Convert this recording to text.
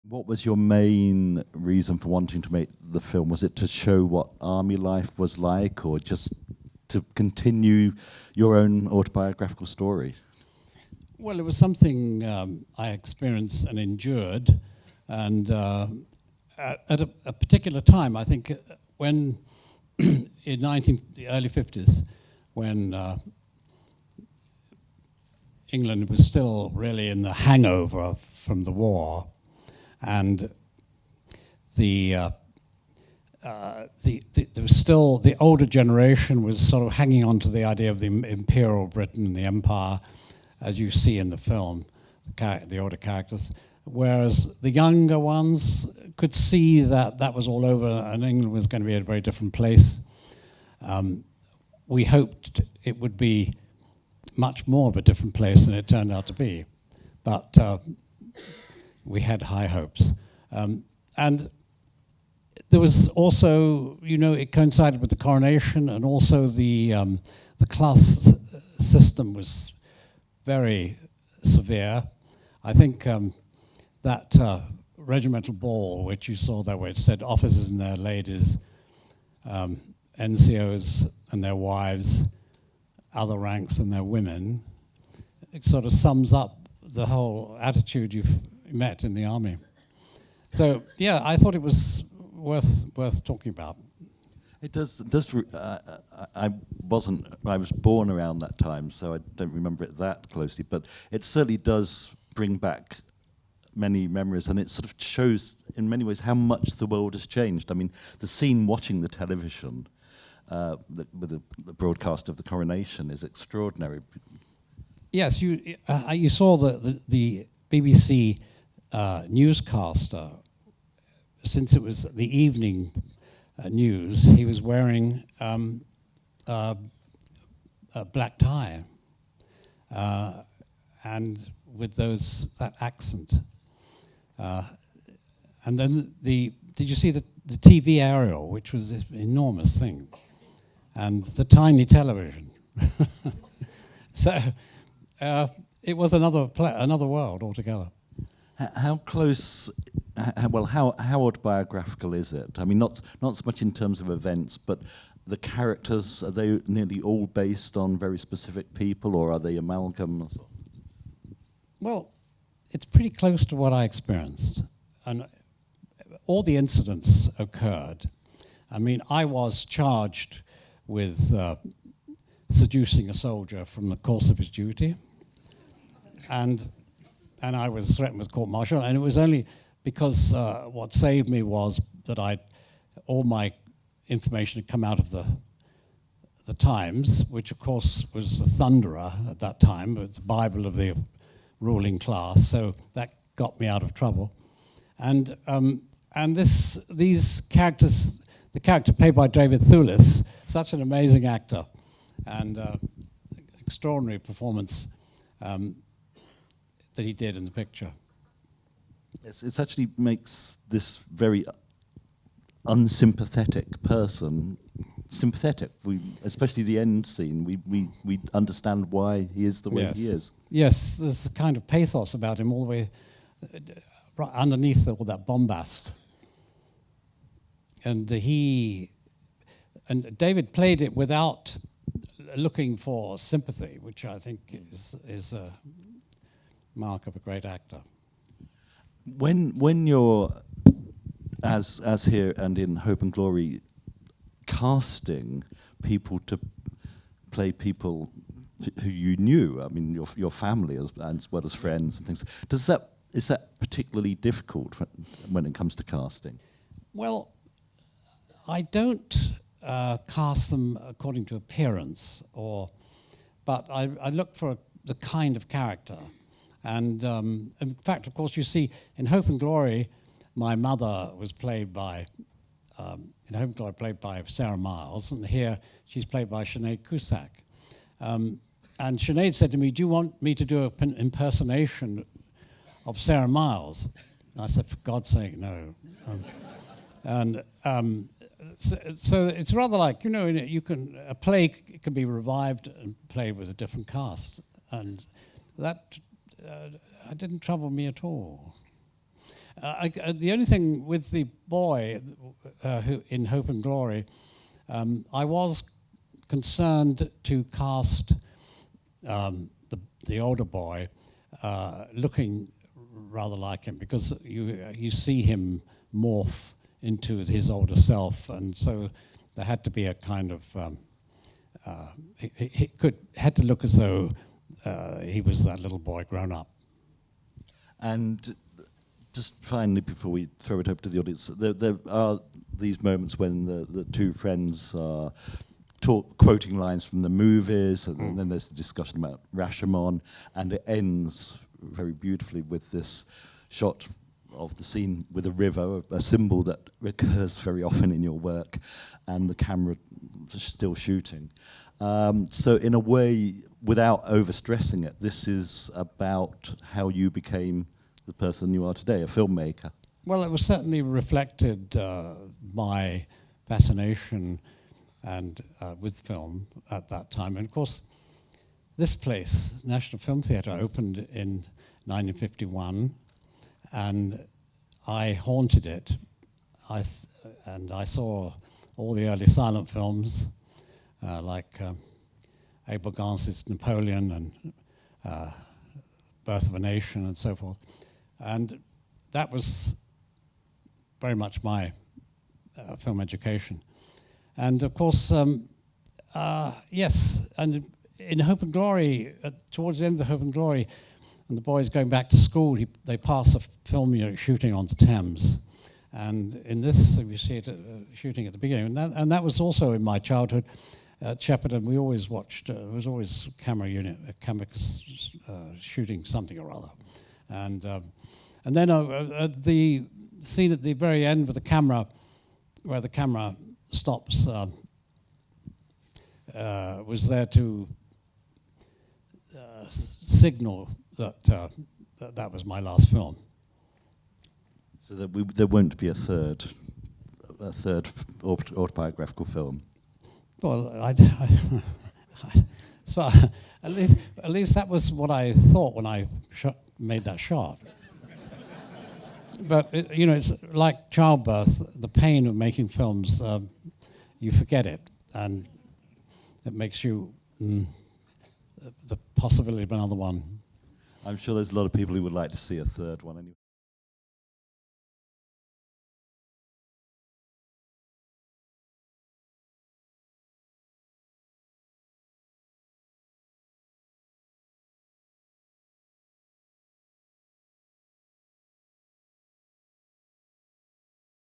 What was your main reason for wanting to make the film? Was it to show what army life was like, or just to continue your own autobiographical story? Well, it was something I experienced and endured, and at a particular time, I think, when in the early 50s, when England was still really in the hangover from the war, and there was still the older generation was sort of hanging on to the idea of the imperial Britain and the empire, as you see in the film, the older characters, whereas the younger ones could see that that was all over and England was going to be a very different place. We hoped it would be much more of a different place than it turned out to be, but we had high hopes. And there was also, it coincided with the coronation, and also the class system was very severe. I think that regimental ball, which you saw there, where it said officers and their ladies, NCOs and their wives, other ranks and their women, it sort of sums up the whole attitude you've met in the army. So yeah, I thought it was worth talking about. It does. I was born around that time, so I don't remember it that closely. But it certainly does bring back many memories, and it sort of shows, in many ways, how much the world has changed. I mean, the scene watching the television with the broadcast of the coronation is extraordinary. Yes, you saw the BBC newscaster. Since it was the evening news, he was wearing a black tie and with that accent. And then did you see the TV aerial, which was this enormous thing, and the tiny television? So it was another world altogether. How close? How autobiographical is it? I mean, not so much in terms of events, but the characters, are they nearly all based on very specific people, or are they amalgams? Well, it's pretty close to what I experienced. And all the incidents occurred. I mean, I was charged with seducing a soldier from the course of his duty. And I was threatened with court-martial, and it was only because what saved me was that all my information had come out of the Times, which of course was the thunderer at that time. It's the Bible of the ruling class, so that got me out of trouble. And these characters, the character played by David Thewlis, such an amazing actor, and extraordinary performance that he did in the picture. Yes, it actually makes this very unsympathetic person sympathetic. Especially the end scene, we understand why he is the way he is. Yes, there's a kind of pathos about him all the way right underneath all that bombast. And David played it without looking for sympathy, which I think is a mark of a great actor. When you're, as here and in Hope and Glory, casting people to play people who you knew, I mean your family as well as friends and things, is that particularly difficult when it comes to casting? Well, I don't cast them according to appearance, but I look for the kind of character. And in fact, of course, you see, in Hope and Glory, my mother was played by, in Hope and Glory, played by Sarah Miles, and here she's played by Sinead Cusack. And Sinead said to me, "Do you want me to do an impersonation of Sarah Miles?" And I said, "For God's sake, no." So it's rather like, a play can be revived and played with a different cast, and that didn't trouble me at all. The only thing with the boy who in Hope and Glory, I was concerned to cast the older boy looking rather like him, because you see him morph into his older self, and so there had to be a kind of he had to look as though he was that little boy grown up. And just finally, before we throw it over to the audience, there are these moments when the two friends are quoting lines from the movies, and then there's the discussion about Rashomon, and it ends very beautifully with this shot of the scene with a river, a symbol that recurs very often in your work, and the camera still shooting. So in a way, without overstressing it, this is about how you became the person you are today, a filmmaker. Well, it was certainly reflected my fascination and with film at that time. And of course, this place, National Film Theatre, opened in 1951, and I haunted it. And I saw all the early silent films, like Abel Gance's Napoleon and Birth of a Nation and so forth. And that was very much my film education. And of course, yes, and in Hope and Glory, towards the end of Hope and Glory, and the boys going back to school, they pass a film unit shooting on the Thames. And in this, you see it shooting at the beginning. And that was also in my childhood. At Shepperton, we always watched, there was always a camera unit, shooting something or other. And then the scene at the very end with the camera, where the camera stops, was there to signal that that was my last film. So that there won't be a third autobiographical film. Well, so at least that was what I thought when I made that shot. But it's like childbirth. The pain of making films, you forget it, and it makes you the possibility of another one. I'm sure there's a lot of people who would like to see a third one anyway.